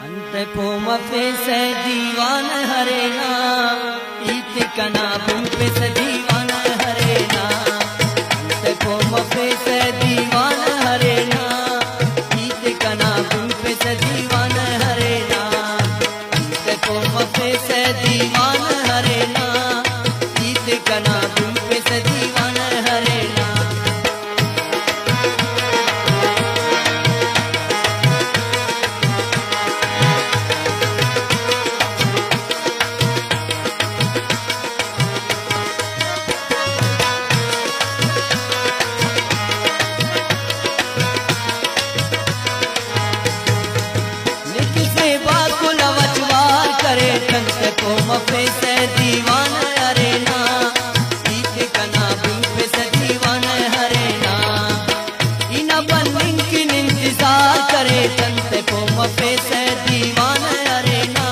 Ante poma se divan harena, ite kana bumpe se divan harena. Ante poma se divan harena, ite kana bumpe se divan harena. Ante poma se divan harena, ite kana bumpe se divan harena. Ante poma se divan harena, ite kana bumpe se divan harena. Ina banning ki intizar kare ante poma se divan harena,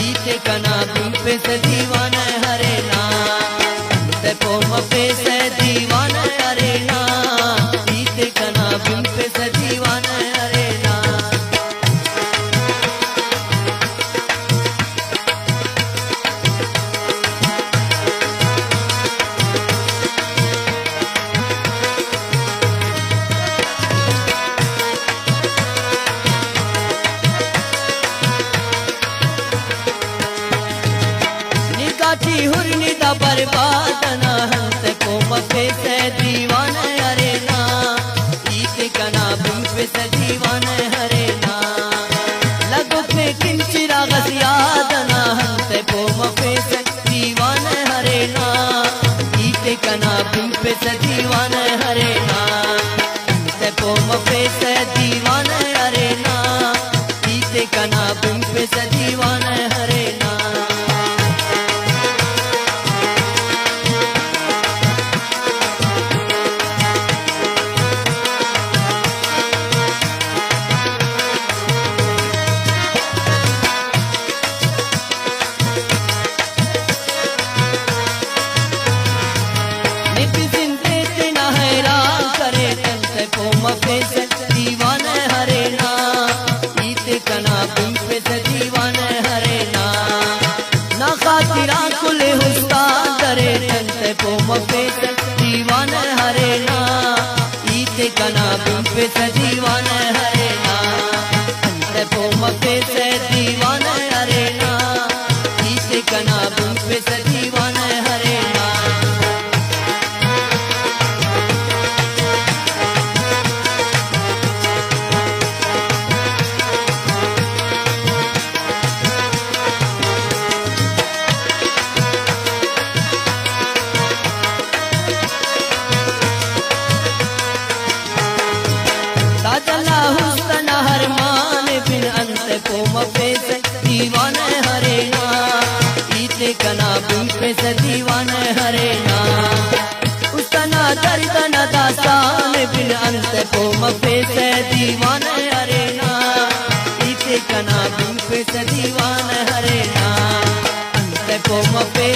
ite kana bumpe se divan harena. Ante poma se divan harena, ite kana bumpe se divan harena. हुरनी दा बर्बाद ना हंते पoma से दीवान हरेना, ईते कना बumpe से दीवान हरेना. लगो पे किंचिरा गसियाद ना हंते poma से दीवान हरेना, ईते कना bumpe से दीवान हरेना. हंते poma से दीवान हरेना, ईते कना bumpe से दीवान हरेना. poma se दीवान हरेना, ईते कना bumpe से दीवान हरेना. ना खातिरा कुल हुस्तान करे ante poma से दीवान हरेना, ईते कना bumpe से दीवान हरेना. ante poma से दीवान हरेना, ईते कना bumpe से दीवान हरेना. ante poma se दीवान हरेना, ईते कना bumpe से दीवान हरेना. उसना दर्द न दास्तान बिन ante poma से दीवान हरेना, ईते कना bumpe से दीवान हरेना. ante poma से